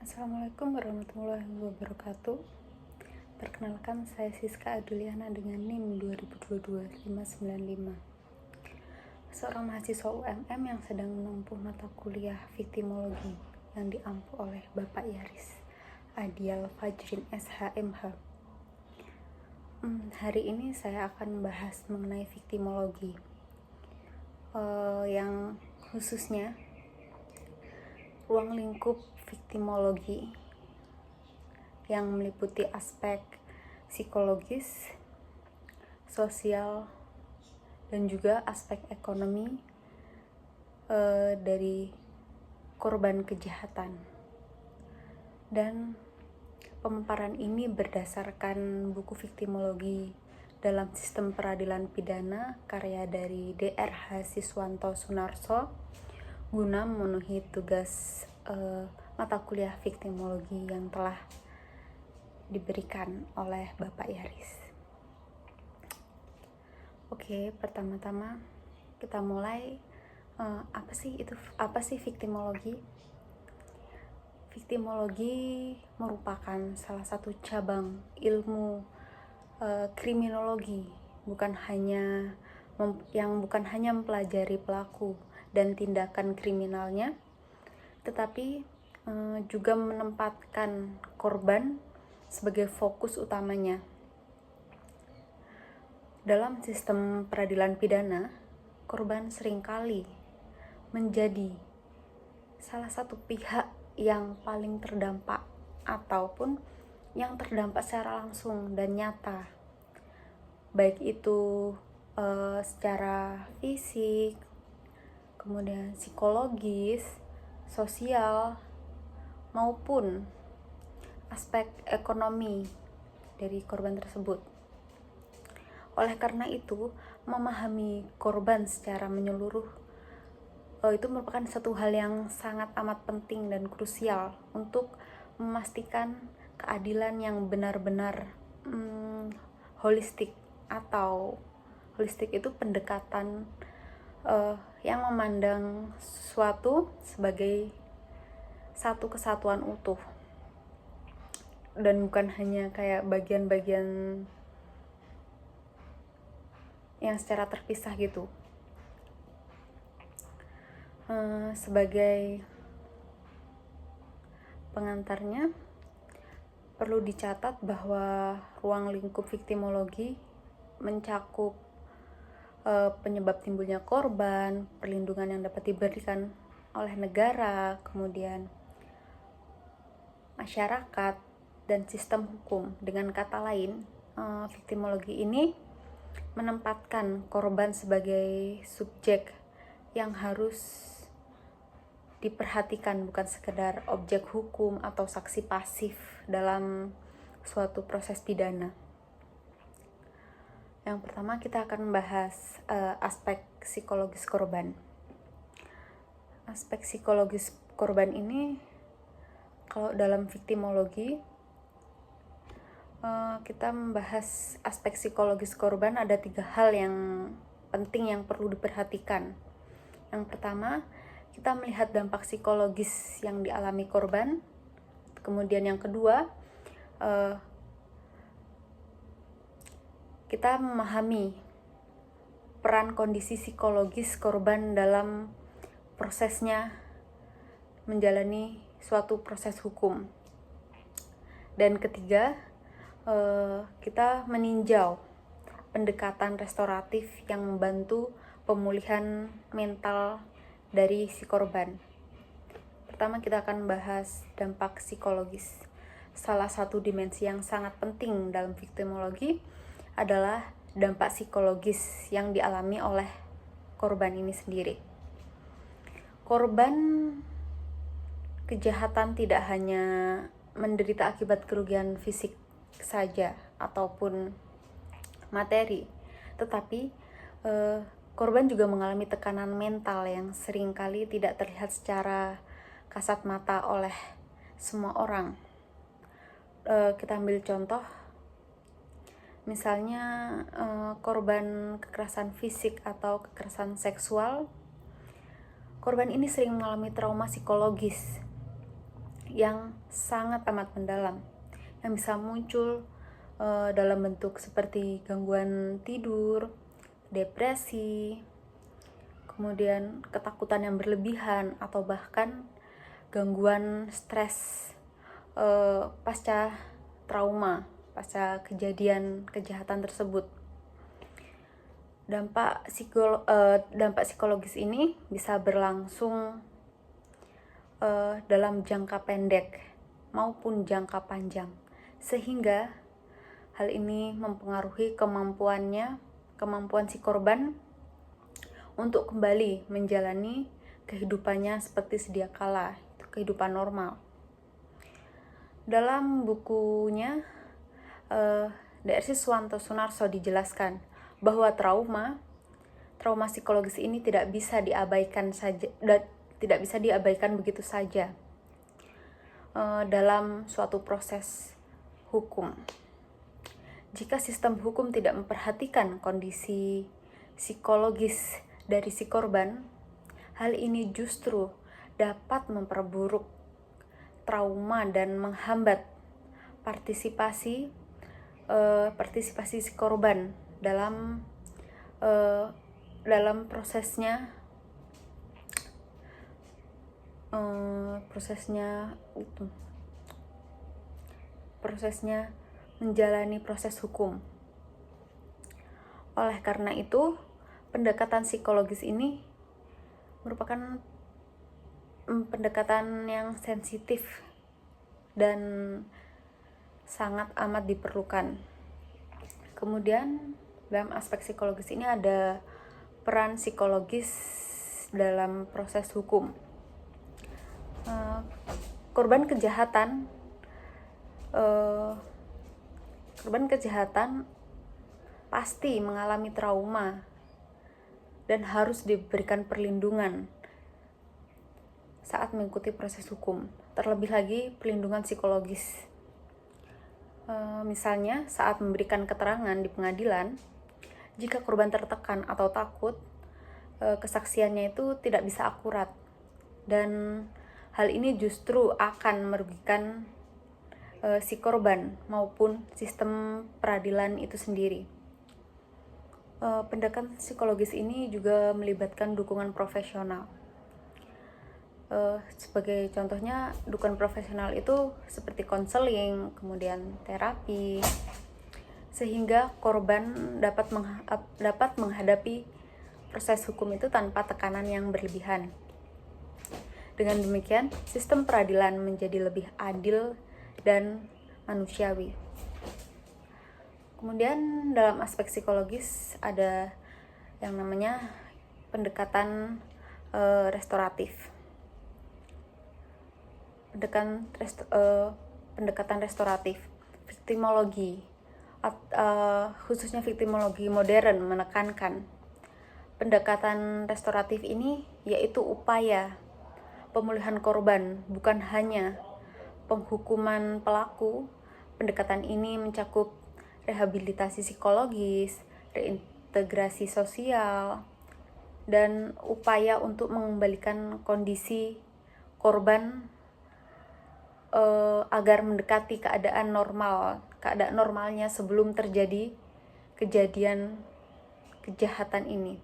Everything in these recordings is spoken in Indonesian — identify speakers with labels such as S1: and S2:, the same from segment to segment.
S1: Assalamualaikum warahmatullahi wabarakatuh. Perkenalkan, saya Siska Aduliana dengan NIM 2022-595. Seorang mahasiswa UMM yang sedang menempuh mata kuliah Viktimologi yang diampu oleh Bapak Yaris Adial Fajrin SHMH. Hari ini saya akan membahas mengenai viktimologi, yang khususnya ruang lingkup viktimologi yang meliputi aspek psikologis, sosial, dan juga aspek ekonomi dari korban kejahatan. Dan pemaparan ini berdasarkan buku Viktimologi dalam Sistem Peradilan Pidana karya dari Dr. Siswanto Sunarso guna memenuhi tugas mata kuliah Viktimologi yang telah diberikan oleh Bapak Yaris. Oke, pertama-tama kita mulai. Apa sih viktimologi? Viktimologi merupakan salah satu cabang ilmu kriminologi, bukan hanya mempelajari pelaku dan tindakan kriminalnya, tetapi juga menempatkan korban sebagai fokus utamanya. Dalam sistem peradilan pidana, korban seringkali menjadi salah satu pihak yang paling terdampak ataupun yang terdampak secara langsung dan nyata, baik itu secara fisik, kemudian psikologis, sosial, maupun aspek ekonomi dari korban tersebut. Oleh karena itu, memahami korban secara menyeluruh itu merupakan satu hal yang sangat amat penting dan krusial untuk memastikan keadilan yang benar-benar holistik, atau holistik itu pendekatan yang memandang sesuatu sebagai satu kesatuan utuh dan bukan hanya kayak bagian-bagian yang secara terpisah gitu. Sebagai pengantarnya, perlu dicatat bahwa ruang lingkup viktimologi mencakup penyebab timbulnya korban, perlindungan yang dapat diberikan oleh negara, kemudian masyarakat, dan sistem hukum. Dengan kata lain, viktimologi ini menempatkan korban sebagai subjek yang harus diperhatikan, bukan sekedar objek hukum atau saksi pasif dalam suatu proses pidana. Yang pertama, kita akan membahas aspek psikologis korban. Aspek psikologis korban ini, kalau dalam viktimologi, kita membahas aspek psikologis korban, ada 3 hal yang penting yang perlu diperhatikan. Yang pertama, kita melihat dampak psikologis yang dialami korban. Kemudian yang kedua, kita memahami peran kondisi psikologis korban dalam prosesnya menjalani suatu proses hukum. Dan ketiga, kita meninjau pendekatan restoratif yang membantu pemulihan mental dari si korban. Pertama, kita akan bahas dampak psikologis. Salah satu dimensi yang sangat penting dalam viktimologi adalah dampak psikologis yang dialami oleh korban ini sendiri. Korban kejahatan tidak hanya menderita akibat kerugian fisik saja ataupun materi, tetapi korban juga mengalami tekanan mental yang seringkali tidak terlihat secara kasat mata oleh semua orang. Kita ambil contoh, misalnya korban kekerasan fisik atau kekerasan seksual. Korban ini sering mengalami trauma psikologis yang sangat amat mendalam, yang bisa muncul dalam bentuk seperti gangguan tidur, depresi, kemudian ketakutan yang berlebihan, atau bahkan gangguan stres pasca trauma, pasca kejadian kejahatan tersebut. Dampak psikologis ini bisa berlangsung dalam jangka pendek maupun jangka panjang, sehingga hal ini mempengaruhi kemampuan si korban untuk kembali menjalani kehidupannya seperti sedia kala, kehidupan normal. Dalam bukunya Dr. Siswanto Sunarso dijelaskan bahwa trauma psikologis ini tidak bisa diabaikan begitu saja dalam suatu proses hukum. Jika sistem hukum tidak memperhatikan kondisi psikologis dari si korban, hal ini justru dapat memperburuk trauma dan menghambat partisipasi si korban dalam prosesnya menjalani proses hukum. Oleh karena itu, pendekatan psikologis ini merupakan pendekatan yang sensitif dan sangat amat diperlukan. Kemudian dalam aspek psikologis ini ada peran psikologis dalam proses hukum. Korban kejahatan pasti mengalami trauma dan harus diberikan perlindungan saat mengikuti proses hukum, terlebih lagi perlindungan psikologis. Misalnya saat memberikan keterangan di pengadilan, jika korban tertekan atau takut, kesaksiannya itu tidak bisa akurat, dan hal ini justru akan merugikan si korban maupun sistem peradilan itu sendiri. Pendekatan psikologis ini juga melibatkan dukungan profesional. Sebagai contohnya, dukungan profesional itu seperti konseling, kemudian terapi, sehingga korban dapat menghadapi proses hukum itu tanpa tekanan yang berlebihan. Dengan demikian, sistem peradilan menjadi lebih adil dan manusiawi. Kemudian dalam aspek psikologis ada yang namanya pendekatan restoratif. Pendekatan restoratif, viktimologi, khususnya viktimologi modern menekankan pendekatan restoratif ini yaitu upaya pemulihan korban, bukan hanya penghukuman pelaku. Pendekatan ini mencakup rehabilitasi psikologis, reintegrasi sosial, dan upaya untuk mengembalikan kondisi korban agar mendekati keadaan normalnya sebelum terjadi kejadian kejahatan ini.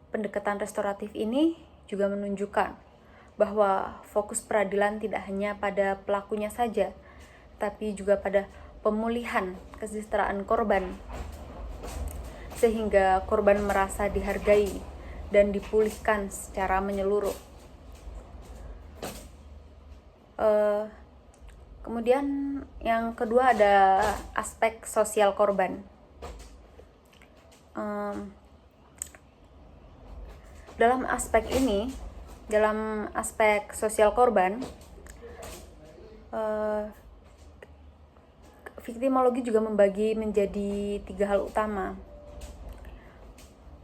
S1: Pendekatan restoratif ini juga menunjukkan bahwa fokus peradilan tidak hanya pada pelakunya saja, tapi juga pada pemulihan kesejahteraan korban, sehingga korban merasa dihargai dan dipulihkan secara menyeluruh. Kemudian yang kedua ada aspek sosial korban. Dalam aspek sosial korban, viktimologi juga membagi menjadi 3 hal utama.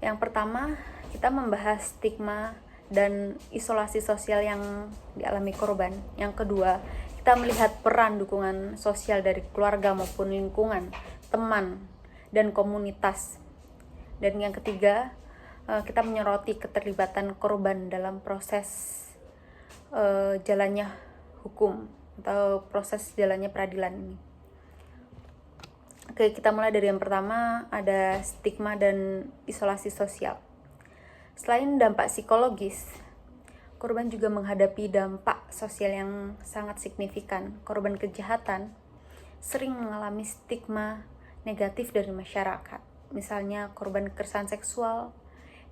S1: Yang pertama, kita membahas stigma dan isolasi sosial yang dialami korban. Yang kedua, kita melihat peran dukungan sosial dari keluarga maupun lingkungan, teman, dan komunitas. Dan yang ketiga, kita menyoroti keterlibatan korban dalam proses jalannya hukum atau proses jalannya peradilan ini. Oke, kita mulai dari yang pertama, ada stigma dan isolasi sosial. Selain dampak psikologis, korban juga menghadapi dampak sosial yang sangat signifikan. Korban kejahatan sering mengalami stigma negatif dari masyarakat. Misalnya korban kekerasan seksual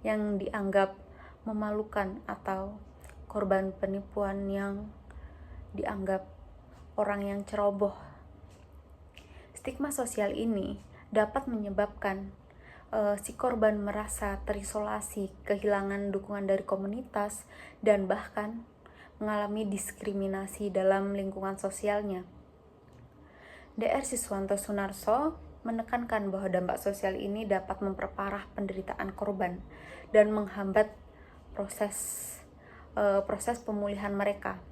S1: yang dianggap memalukan atau korban penipuan yang dianggap orang yang ceroboh. Stigma sosial ini dapat menyebabkan si korban merasa terisolasi, kehilangan dukungan dari komunitas, dan bahkan mengalami diskriminasi dalam lingkungan sosialnya. Dr. Siswanto Sunarso menekankan bahwa dampak sosial ini dapat memperparah penderitaan korban dan menghambat proses pemulihan mereka.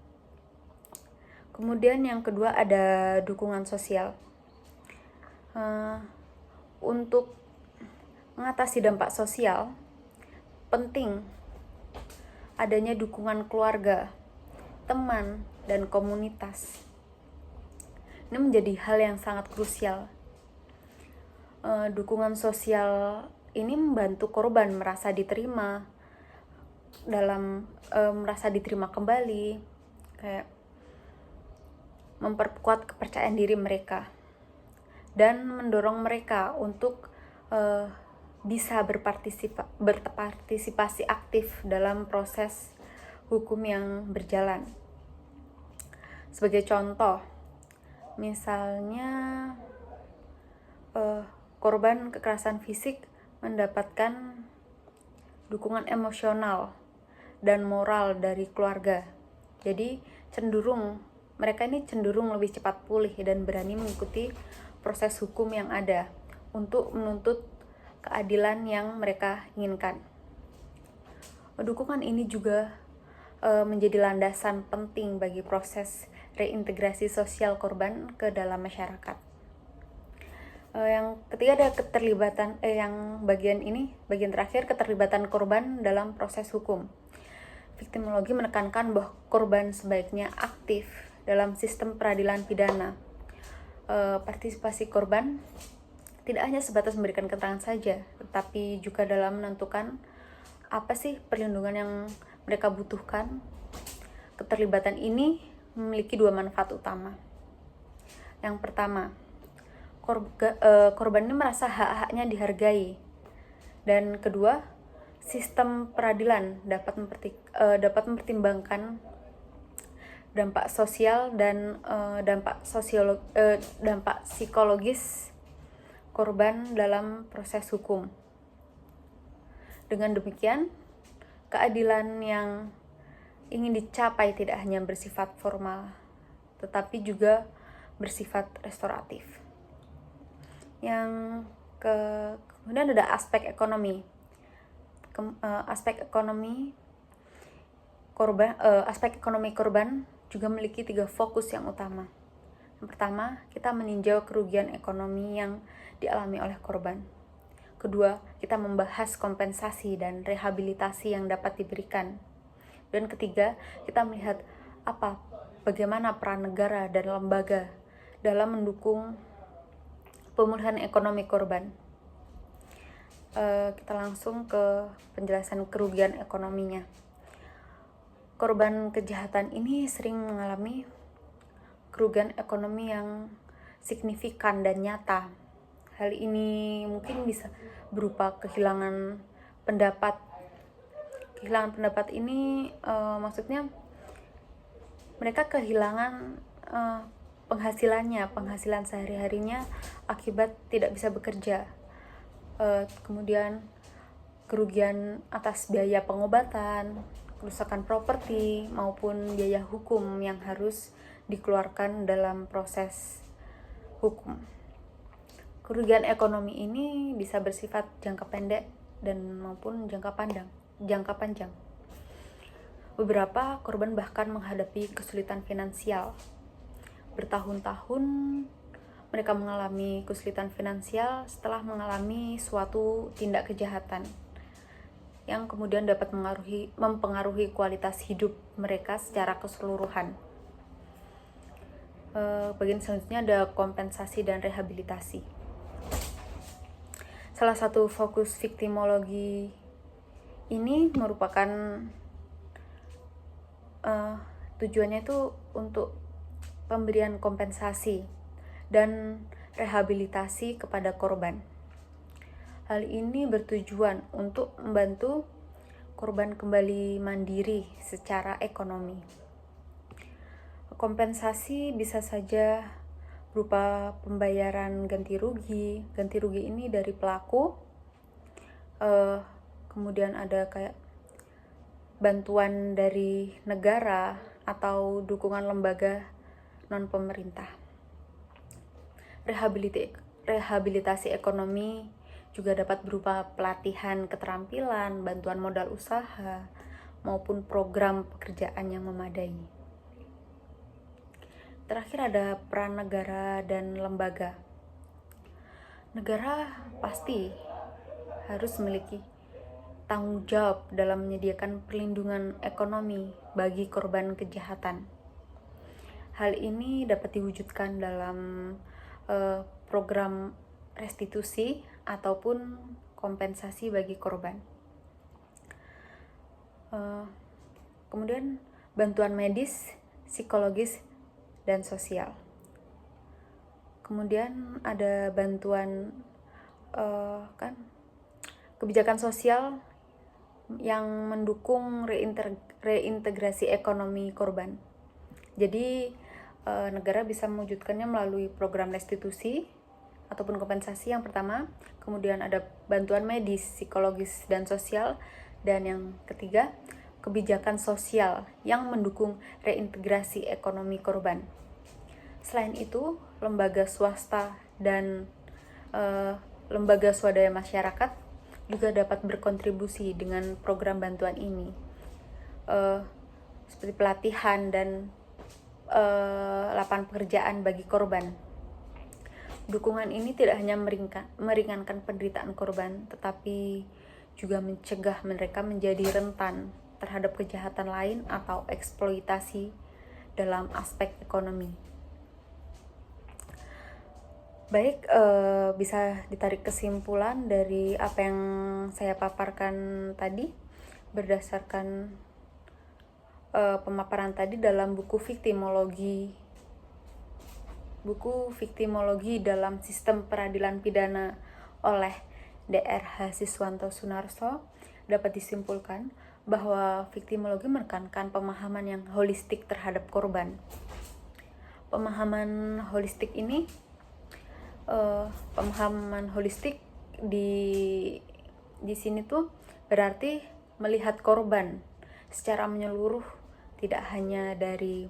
S1: Kemudian yang kedua ada dukungan sosial. Untuk mengatasi dampak sosial, penting adanya dukungan keluarga, teman, dan komunitas. Ini menjadi hal yang sangat krusial. Dukungan sosial ini membantu korban merasa diterima merasa diterima kembali, kayak memperkuat kepercayaan diri mereka dan mendorong mereka untuk bisa berpartisipasi aktif dalam proses hukum yang berjalan. Sebagai contoh, misalnya korban kekerasan fisik mendapatkan dukungan emosional dan moral dari keluarga. Jadi mereka ini cenderung lebih cepat pulih dan berani mengikuti proses hukum yang ada untuk menuntut keadilan yang mereka inginkan. Dukungan ini juga menjadi landasan penting bagi proses reintegrasi sosial korban ke dalam masyarakat. Yang ketiga ada keterlibatan bagian terakhir, keterlibatan korban dalam proses hukum. Viktimologi menekankan bahwa korban sebaiknya aktif dalam sistem peradilan pidana. Partisipasi korban tidak hanya sebatas memberikan keterangan saja, tetapi juga dalam menentukan apa sih perlindungan yang mereka butuhkan. Keterlibatan ini memiliki dua manfaat utama. Yang pertama, korban ini merasa hak-haknya dihargai. Dan kedua, sistem peradilan dapat mempertimbangkan dampak sosial dan dampak psikologis korban dalam proses hukum. Dengan demikian, keadilan yang ingin dicapai tidak hanya bersifat formal, tetapi juga bersifat restoratif. Kemudian ada aspek ekonomi. Aspek ekonomi korban juga memiliki 3 fokus yang utama. Yang pertama, kita meninjau kerugian ekonomi yang dialami oleh korban. Kedua, kita membahas kompensasi dan rehabilitasi yang dapat diberikan. Dan ketiga, kita melihat bagaimana peran negara dan lembaga dalam mendukung pemulihan ekonomi korban. Kita langsung ke penjelasan kerugian ekonominya. Korban kejahatan ini sering mengalami kerugian ekonomi yang signifikan dan nyata. Hal ini mungkin bisa berupa kehilangan pendapat. Kehilangan pendapat ini maksudnya mereka kehilangan penghasilan sehari-harinya akibat tidak bisa bekerja. Kemudian kerugian atas biaya pengobatan, kerusakan properti, maupun biaya hukum yang harus dikeluarkan dalam proses hukum. Kerugian ekonomi ini bisa bersifat jangka pendek dan maupun jangka panjang. Beberapa korban bahkan menghadapi kesulitan finansial. Bertahun-tahun mereka mengalami kesulitan finansial setelah mengalami suatu tindak kejahatan yang kemudian dapat mempengaruhi kualitas hidup mereka secara keseluruhan. Bagian selanjutnya ada kompensasi dan rehabilitasi. Salah satu fokus viktimologi ini merupakan tujuannya itu untuk pemberian kompensasi dan rehabilitasi kepada korban. Hal ini bertujuan untuk membantu korban kembali mandiri secara ekonomi. Kompensasi bisa saja berupa pembayaran ganti rugi. Ganti rugi ini dari pelaku. Kemudian ada kayak bantuan dari negara atau dukungan lembaga non pemerintah. Rehabilitasi ekonomi juga dapat berupa pelatihan keterampilan, bantuan modal usaha, maupun program pekerjaan yang memadai. Terakhir ada peran negara dan lembaga. Negara pasti harus memiliki tanggung jawab dalam menyediakan perlindungan ekonomi bagi korban kejahatan. Hal ini dapat diwujudkan dalam program restitusi ataupun kompensasi bagi korban. Kemudian bantuan medis, psikologis, dan sosial. Kemudian ada bantuan kebijakan sosial yang mendukung reintegrasi ekonomi korban. Jadi negara bisa mewujudkannya melalui program restitusi ataupun kompensasi yang pertama, kemudian ada bantuan medis, psikologis, dan sosial, dan yang ketiga, kebijakan sosial yang mendukung reintegrasi ekonomi korban. Selain itu, lembaga swasta dan lembaga swadaya masyarakat juga dapat berkontribusi dengan program bantuan ini, seperti pelatihan dan lapangan pekerjaan bagi korban. Dukungan ini tidak hanya meringankan penderitaan korban, tetapi juga mencegah mereka menjadi rentan terhadap kejahatan lain atau eksploitasi dalam aspek ekonomi. Baik, bisa ditarik kesimpulan dari apa yang saya paparkan tadi berdasarkan pemaparan tadi dalam buku Viktimologi dalam Sistem Peradilan Pidana oleh Dr. Siswanto Sunarso, dapat disimpulkan bahwa viktimologi menekankan pemahaman yang holistik terhadap korban. Pemahaman holistik ini, di sini tuh berarti melihat korban secara menyeluruh, tidak hanya dari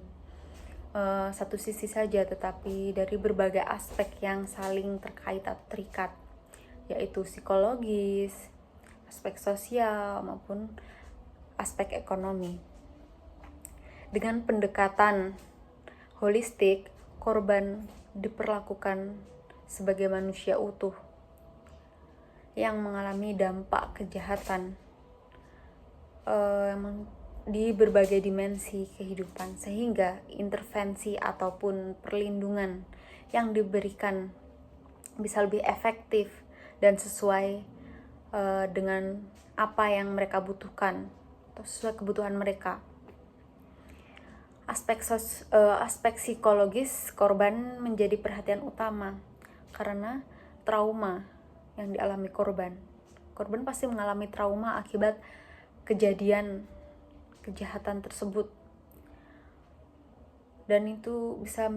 S1: satu sisi saja, tetapi dari berbagai aspek yang saling terkait atau terikat, yaitu psikologis, aspek sosial, maupun aspek ekonomi. Dengan pendekatan holistik, korban diperlakukan sebagai manusia utuh yang mengalami dampak kejahatan di berbagai dimensi kehidupan, sehingga intervensi ataupun perlindungan yang diberikan bisa lebih efektif dan sesuai dengan apa yang mereka butuhkan atau sesuai kebutuhan mereka. Aspek psikologis korban menjadi perhatian utama karena trauma yang dialami korban. Korban pasti mengalami trauma akibat kejadian kejahatan tersebut, dan itu bisa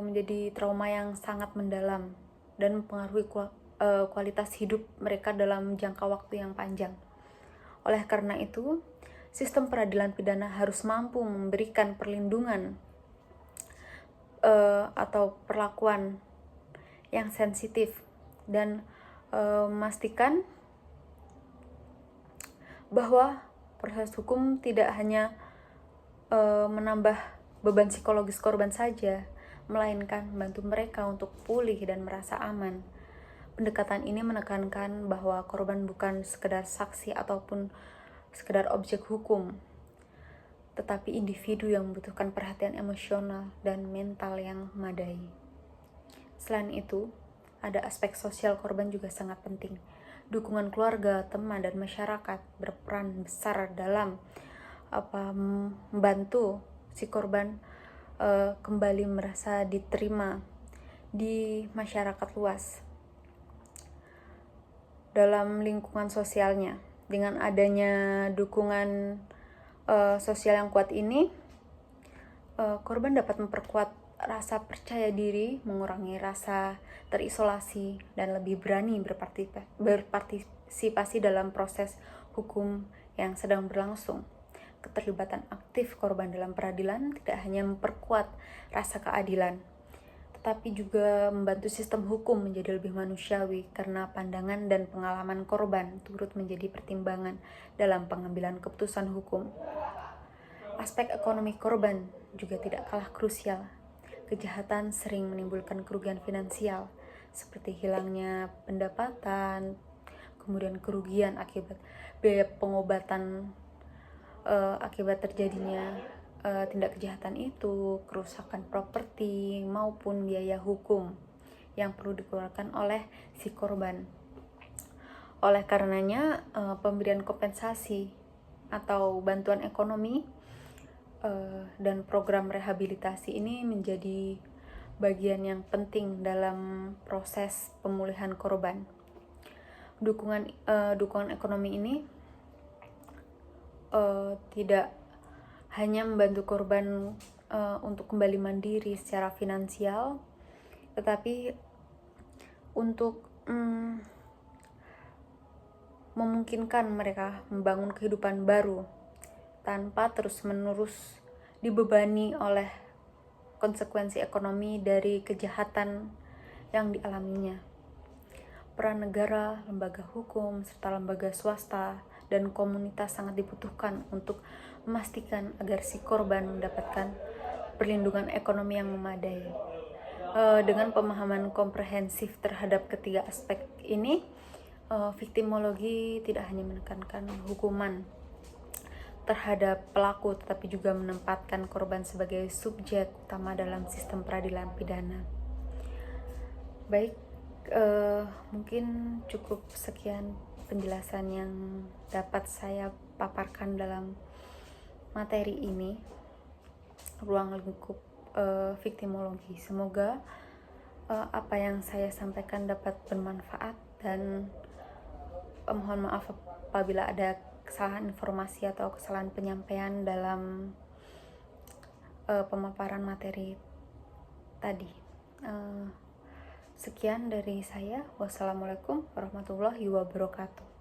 S1: menjadi trauma yang sangat mendalam dan mempengaruhi kualitas hidup mereka dalam jangka waktu yang panjang. Oleh karena itu, sistem peradilan pidana harus mampu memberikan perlindungan atau perlakuan yang sensitif dan memastikan bahwa proses hukum tidak hanya menambah beban psikologis korban saja, melainkan membantu mereka untuk pulih dan merasa aman. Pendekatan ini menekankan bahwa korban bukan sekedar saksi ataupun sekedar objek hukum, tetapi individu yang membutuhkan perhatian emosional dan mental yang memadai. Selain itu, ada aspek sosial korban juga sangat penting. Dukungan keluarga, teman, dan masyarakat berperan besar dalam membantu si korban kembali merasa diterima di masyarakat luas dalam lingkungan sosialnya. Dengan adanya dukungan sosial yang kuat ini, korban dapat memperkuat rasa percaya diri, mengurangi rasa terisolasi, dan lebih berani berpartisipasi dalam proses hukum yang sedang berlangsung. Keterlibatan aktif korban dalam peradilan tidak hanya memperkuat rasa keadilan, tetapi juga membantu sistem hukum menjadi lebih manusiawi karena pandangan dan pengalaman korban turut menjadi pertimbangan dalam pengambilan keputusan hukum. Aspek ekonomi korban juga tidak kalah krusial. Kejahatan sering menimbulkan kerugian finansial, seperti hilangnya pendapatan, kemudian kerugian akibat biaya pengobatan akibat terjadinya tindak kejahatan itu, kerusakan properti, maupun biaya hukum yang perlu dikeluarkan oleh si korban. Oleh karenanya, pemberian kompensasi atau bantuan ekonomi dan program rehabilitasi ini menjadi bagian yang penting dalam proses pemulihan korban. Dukungan ekonomi ini tidak hanya membantu korban untuk kembali mandiri secara finansial, tetapi untuk memungkinkan mereka membangun kehidupan baru tanpa terus-menerus dibebani oleh konsekuensi ekonomi dari kejahatan yang dialaminya. Peran negara, lembaga hukum, serta lembaga swasta dan komunitas sangat dibutuhkan untuk memastikan agar si korban mendapatkan perlindungan ekonomi yang memadai. Dengan pemahaman komprehensif terhadap ketiga aspek ini, viktimologi tidak hanya menekankan hukuman terhadap pelaku, tetapi juga menempatkan korban sebagai subjek utama dalam sistem peradilan pidana. Baik, mungkin cukup sekian penjelasan yang dapat saya paparkan dalam materi ini, ruang lingkup viktimologi. Semoga apa yang saya sampaikan dapat bermanfaat, dan mohon maaf apabila ada kesalahan informasi atau kesalahan penyampaian dalam pemaparan materi tadi. Sekian dari saya. Wassalamualaikum warahmatullahi wabarakatuh.